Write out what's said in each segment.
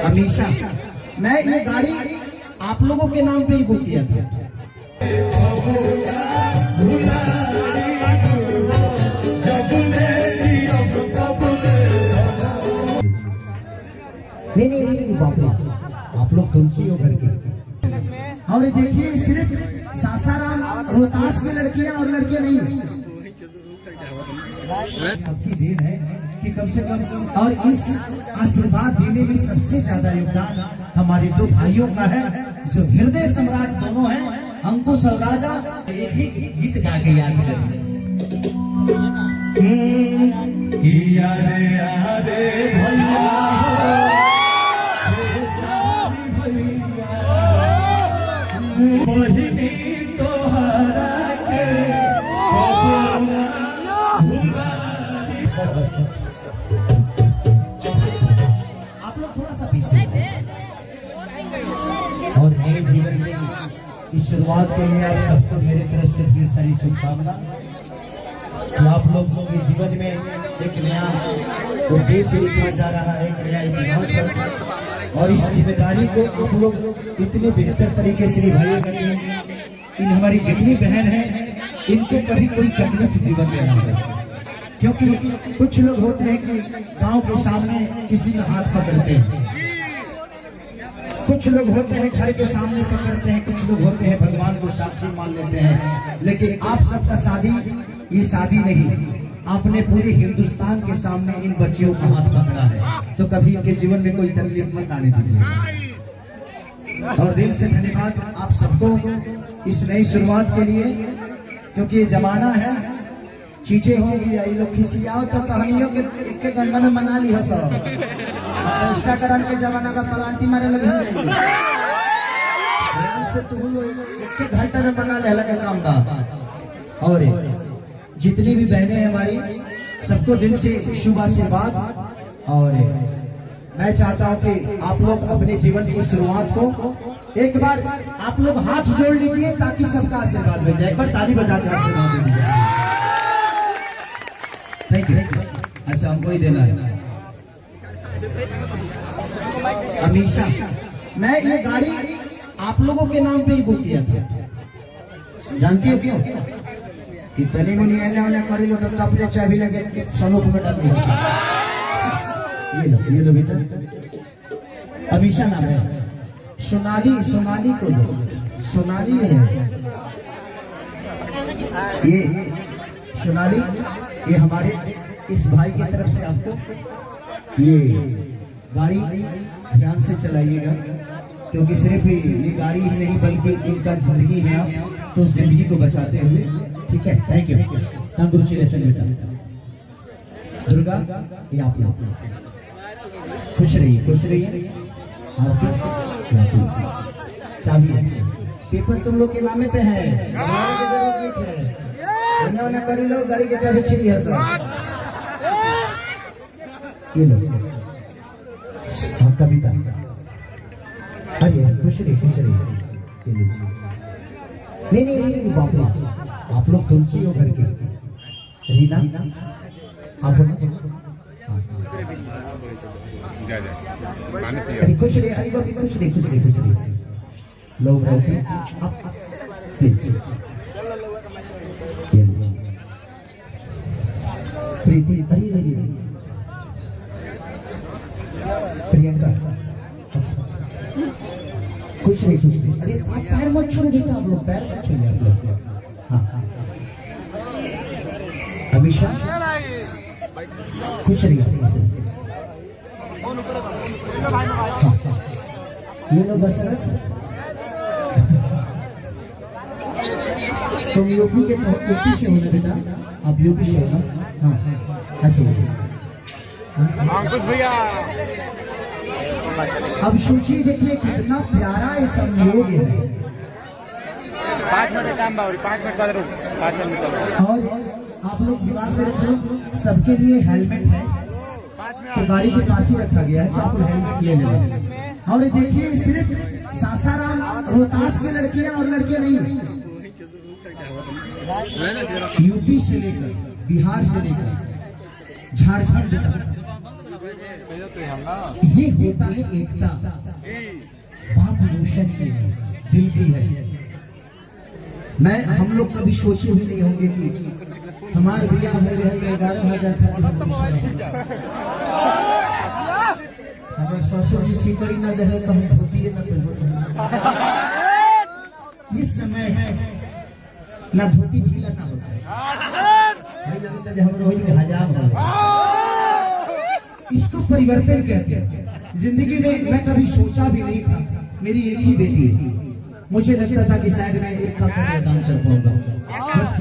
हमेशा मैं ये गाड़ी आप लोगों के नाम पे ही बुक किया था। नहीं बाप रे, आप लोग तुलसी हो घर के। और देखिए सिर्फ सासाराम रोहतास की लड़कियां और लड़के नहीं, सबकी देन है कि कम से कम, और इस आशीर्वाद देने में सबसे ज्यादा योगदान हमारे दो भाइयों का है जो हृदय सम्राट दोनों हैं, अंकुश और राजा। एक ही गीत गा के याद करें। आप लोग थोड़ा सा पीछे। और मेरे जीवन में इस शुरुआत के लिए आप सबको मेरे तरफ से ढेर सारी शुभकामना। तो आप लोगों के जीवन में एक नया उद्देश्य लिखा जा रहा है, एक नया इतिहास, और इस जिम्मेदारी को आप लोग इतने बेहतर तरीके से निभाइएगा। इन हमारी जितनी बहन है इनको कभी कोई तकलीफ जीवन में ना हो, क्योंकि कुछ लोग होते हैं कि गांव के सामने किसी का हाथ पकड़ते हैं, कुछ लोग होते हैं घर के सामने पकड़ते हैं, कुछ लोग होते हैं भगवान को साक्षी मान लेते हैं। लेकिन आप सबका शादी ये शादी नहीं, आपने पूरे हिंदुस्तान के सामने इन बच्चियों का हाथ पकड़ा है, तो कभी इनके जीवन में कोई तकलीफ मत आने दीजिए। और दिल से धन्यवाद आप सबको इस नई शुरुआत के लिए, क्योंकि ये जमाना है, चीजें होंगी, ये लोग खिसियाओ तो कहानियों के एक घंटा में मना ली हो सब। इंस्टाग्राम के जमाना का पलांटी मारे लगे से तुम लोग एक घंटा में मना ले लगे काम का। और जितनी भी बहनें हैं हमारी, सबको दिल से शुभ आशीर्वाद। और मैं चाहता हूं कि आप लोग अपने जीवन की शुरुआत को एक बार आप लोग हाथ जोड़ लीजिए ताकि सबका आशीर्वाद मिल जाए। एक बार ताली बजा के आशीर्वाद दीजिए। Thank you. अच्छा हमको ही देना है। हमेशा मैं ये गाड़ी आप लोगों के नाम पे ही बुक किया था। जानती हो क्यों? कि तनी मुनी आने करी लो तो अपने चाबी लगे सनूक में डाल दिया। ये लो बेटा, हमेशा नाम है सोनाली को लो, सोनाली है ये सोनाली। ये हमारे इस भाई की तरफ से आपको ये गाड़ी ध्यान से चलाइएगा, क्योंकि सिर्फ ये गाड़ी ही नहीं बल्कि इनका जिंदगी है, आप तो जिंदगी को बचाते हुए। ठीक है, थैंक यू। कांग्रेचुलेशन बेटा। दुर्गा ये आप खुश रहिए। चाबी पेपर तुम लोग के नामे पे है, करी लो, गाड़ी के चाबी छिड़ी है सर। ये लो कविता। अरे खुश रहिए। नहीं बाप रे, आप लोग तुलसी हो घर के। रीना आप खुश रहिए। लोग रहते प्रीति। प्रियंका अच्छा खुश रहिए। अरे आप पैर मत छोड़ो बेटा, आप लोग पैर मत छोड़िए आप लोग। हाँ हमेशा खुश रहिए। ये लो दशरथ, तुम यूपी से हो ना बेटा? आप यूपी से हो ना? हाँ अच्छा। अंकुश भैया अब सोचिए, देखिए कितना प्यारा ये संयोग है। 5 मिनट काम बावरी, 5 मिनट बाद 5 मिनट। और आप लोग दिमाग में रखो, सबके लिए हेलमेट है तो गाड़ी के पास ही रखा गया है, तो आप हेलमेट ले लेना। और देखिए सिर्फ सासाराम रोहतास की लड़कियां और लड़के नहीं, यूपी से लेकर बिहार से लेकर झारखंड तक ये होता है एकता। बात रोशन की है, दिल की है। मैं हम लोग कभी सोचे भी नहीं होंगे कि हमारे भैया में रह के 11,000 अगर ससुर जी सीकरी न रहे तो हम धोती न पहनते। इस समय है ना धोती ढीला ना होता है, हम रोहित हजाम हो। इसको परिवर्तन कहते हैं। जिंदगी में मैं कभी सोचा भी नहीं था, मेरी एक ही बेटी है, मुझे लगता था कि शायद मैं एक का काम कर पाऊंगा।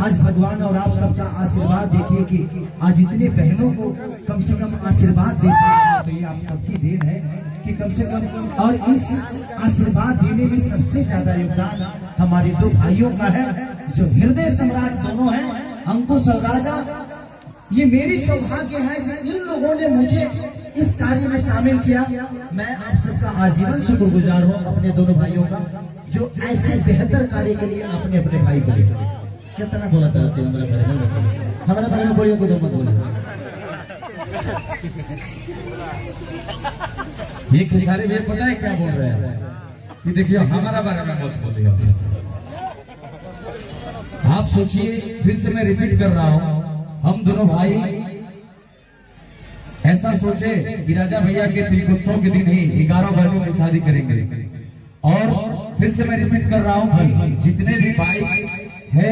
आज भगवान और आप सबका आशीर्वाद देखिए कि आज इतने बहनों को कम से कम आशीर्वाद देते हैं, तो ये आप सबकी देन है कि कम से कम। और इस आशीर्वाद देने में सबसे ज्यादा योगदान हमारे दो भाइयों का है, जो हृदय सम्राट दोनों हैं, अंकुश और राजा। ये मेरी सौभाग्य है कि इन लोगों ने मुझे इस कार्य में शामिल किया। मैं आप सबका आजीवन शुक्रगुजार हूँ, अपने दोनों भाइयों का, जो ऐसे बेहतर कार्य के लिए आपने अपने भाई को लिया। कितना बोला था हमारा भाई में बोलिए, कोई मत बोलिए। ये खेसारी भैया पता है क्या बोल रहे हैं कि देखिए हमारा बारे में मत बोलिए। आप सोचिए, फिर से मैं रिपीट कर रहा हूँ, हम दोनों भाई ऐसा सोचे कि राजा भैया के तीर्थोत्सव के दिन ही 11 बहनों की शादी करेंगे। और फिर से मैं रिपीट कर रहा हूँ कि जितने भी भाई है,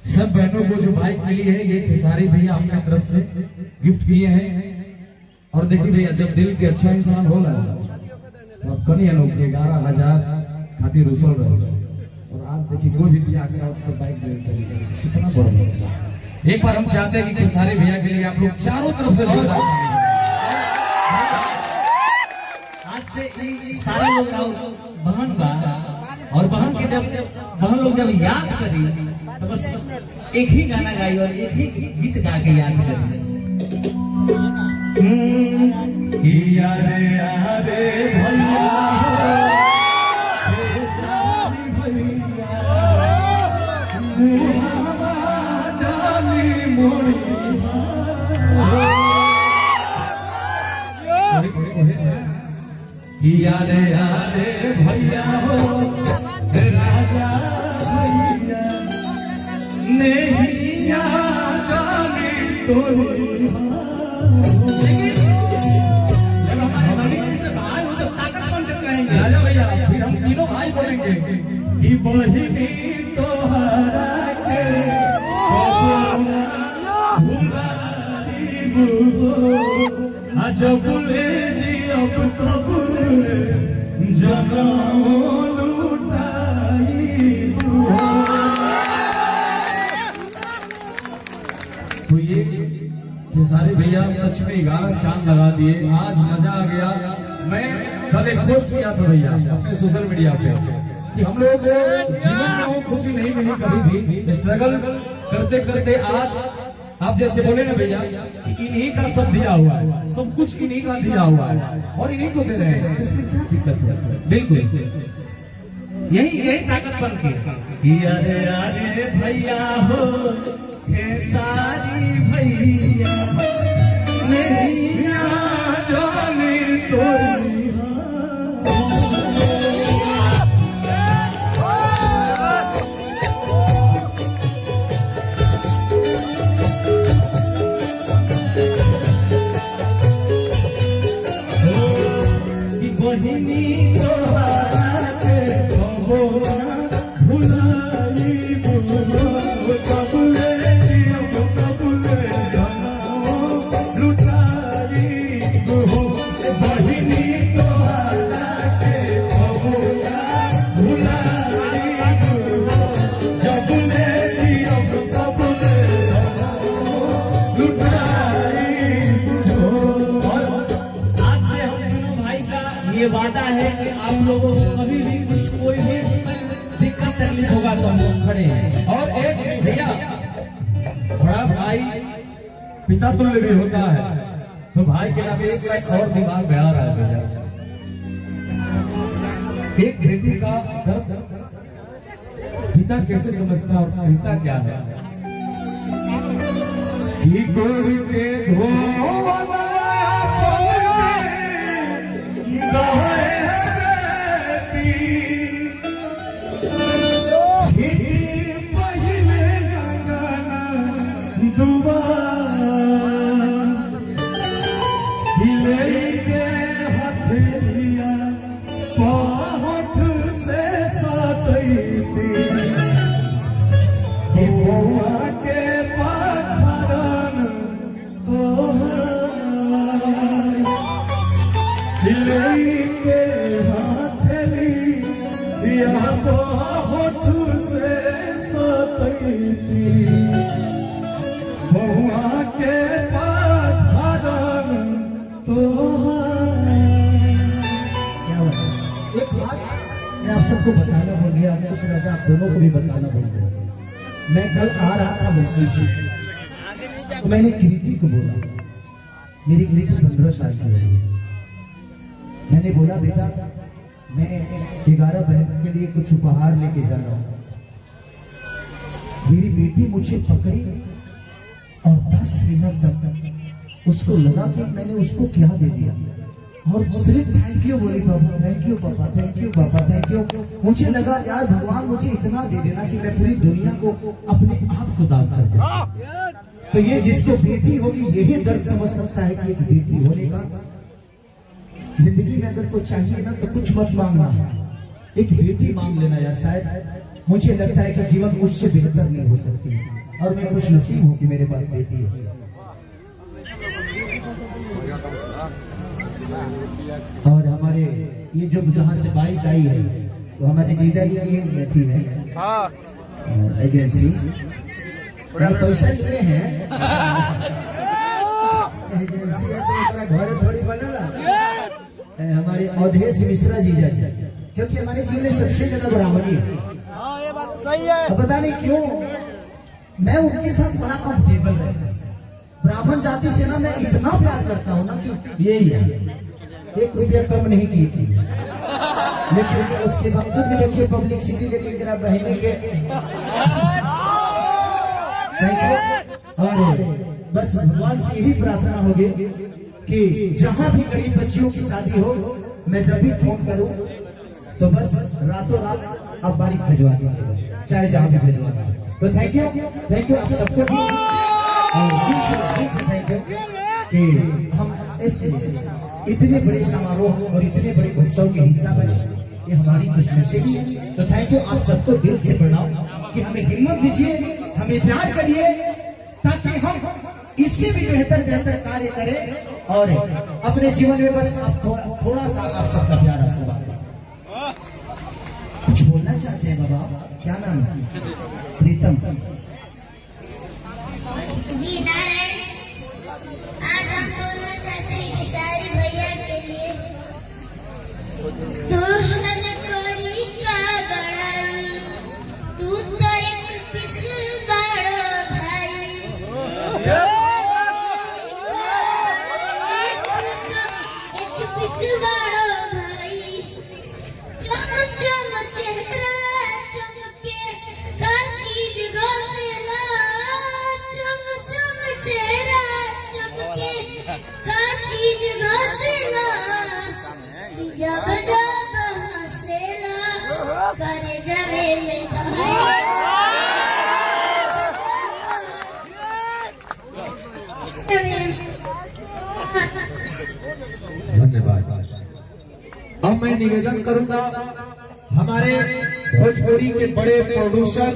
सब बहनों को जो बाइक मिली है, ये खेसारी भैया अपने तरफ से गिफ्ट किए हैं। और देखिए भैया, जब दिल के अच्छा इंसान होगा तो आप कहीं लोग 11,000 खातिर उछल रहे। और आज देखिए कोई भी भैया आके आपको बाइक दे, कितना बड़ा होगा। एक बार हम चाहते हैं कि खेसारी भैया के लिए आप लोग चारों तरफ से जोरदार आज से सारे लोग बहन बा, और बहन के जब बहन लोग जब याद करी तो बस एक ही गाना गाई और एक ही गीत गा के याद करी। यारे यारे भैया यारे यारे भैया हो राजा भैया नहीं जाने तोरी। जब हमारे भाई से भाई हो तो ताकत बन के कहेंगे राजा भैया, फिर हम तीनों भाई बोलेंगे कि बहिनी तोहरा के जब बोले जी अब तब जनम लुटाई। तो ये खेसारी भैया सच में 11 चांद लगा दिए। आज मजा आ गया। मैं कल एक पोस्ट किया था भैया अपने सोशल मीडिया पे कि हम लोगों को जीवन में वो खुशी नहीं मिली कभी भी, स्ट्रगल करते करते आज आप जैसे बोले ना भैया कि इन्हीं का सब दिया हुआ है, सब कुछ इन्हीं का दिया हुआ है और इन्हीं को दे रहे हैं, इसमें क्या दिक्कत है? बिल्कुल यही ताकत बन के यारे यारे भैया हो खेसारी भैया नहीं जाने तोरी। बहिनी तोहरा के भुलाई कबूले कबूले लुटाई। बहिनी तोहरा के भुलाई कबूले कबूले लुटाई। ये वादा है कि आप लोगों को कभी भी कुछ कोई भी दिक्कत तकलीफ होगा तो हम लोग खड़े हैं। और एक भैया बड़ा भाई पिता तुल्य भी होता है, तो भाई के नाम एक लाइन और दिमाग में आ रहा है भैया। एक बेटी का दर्द पिता कैसे समझता है और पिता क्या है? कि गोरी के धोवना लेके हाथली या होठ से सतैती बहुआ के पाधारन तोहार। क्या बात है? एक बात मैं आप सबको बताना भूल गया, कुछ रजा आप दोनों को भी बताना भूल गया। मैं कल आ रहा था मुंबई से, तो मैंने कृति को बोला, मेरी कृति 15 साल की है। मैंने बोला बेटा मैं 11 बहन के लिए कुछ उपहार लेके जा रहा हूँ। मेरी बेटी मुझे पकड़ी और 10 मिनट तक उसको लगा कि मैंने उसको क्या दे दिया, और सिर्फ थैंक यू बोली, पापा थैंक यू पापा, थैंक यू पापा, थैंक यू। मुझे लगा यार भगवान मुझे इतना दे देना कि मैं पूरी दुनिया को अपने आप को दान कर दूं। तो ये जिसको बेटी होगी यही दर्द समझ सकता है कि एक बेटी होने का। जिंदगी में अगर कुछ चाहिए ना तो कुछ मत मांगना, एक बेटी मांग लेना यार। शायद मुझे लगता है कि जीवन मुझसे बेहतर नहीं हो सकती, और मैं खुश नसीब हूँ कि मेरे पास बेटी है। और हमारे ये जो जहाँ से बाइक आई है तो हमारे जीजा जी की बैठी है एजेंसी, पैसा लिए हैं एजेंसी है तो घर थोड़ी बनला। हमारे अवधेश मिश्रा जीजा जी, क्योंकि हमारे जीवन में सबसे ज्यादा ब्राह्मणी है। ये बात सही है। अब पता नहीं क्यों मैं उनके साथ बड़ा कंफर्टेबल रहता हूँ। ब्राह्मण जाति से ना मैं इतना प्यार करता हूँ ना कि यही है, 1 रुपया कम नहीं की थी, लेकिन उसके बावजूद भी देखिए पब्लिसिटी लेके मेरा बहने के। और बस भगवान से यही प्रार्थना होगी कि जहां भी गरीब बच्चियों की शादी हो, मैं जब भी फोन करूं तो बस रातों रात आप बारिक भिजवा दीजिएगा, चाहे जहां भी भिजवा दीजिए। तो थैंक यू आप सबको भी, और दिल से थैंक यू कि हम इस इतने बड़े समारोह और इतने बड़े उत्सव के हिस्सा बने, ये हमारी खुशनसीबी है। तो थैंक यू आप सबको दिल से प्रणाम कि हमें हिम्मत दीजिए, हमें प्यार करिए, ताकि हम इससे भी बेहतर कार्य करें और अपने जीवन में बस आप थोड़ा सा आप सबका प्यार आशीर्वाद दें। कुछ बोलना चाहते हैं बाबा? क्या नाम है? प्रीतम जी नारायण, आज हम बोलना चाहते हैं कि सारी भैया के लिए तू हलकोरी का बड़ाई, तू तो एक पिसल बड़ो भाई, एक पिसल बड़ो भाई, चम चम चेहरा चमके हर चीज घोसला, चम चम चेहरा चमके हर चीज घोसला, जब जब हंसेला करे जमे में धन्यवाद। अब मैं निवेदन करूंगा हमारे भोजपुरी के बड़े प्रोड्यूसर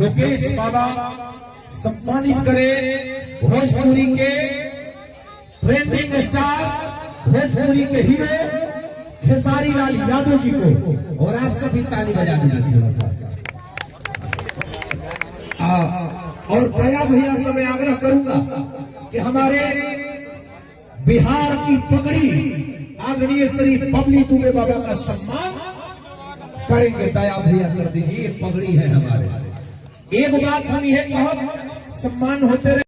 लोकेश बाबा सम्मानित करें भोजपुरी के ट्रेंडिंग स्टार, भोजपुरी के हीरो खेसारी लाल यादव जी को, और आप सभी ताली बजा दीजिए थोड़ा सा। और दया भैया से मैं आग्रह करूंगा कि हमारे बिहार की पगड़ी आदरणीय श्री बबली दुबे बाबा का सम्मान करेंगे। दया भैया कर दीजिए, पगड़ी है हमारे। एक बात हम यह कहो, सम्मान होते रहे।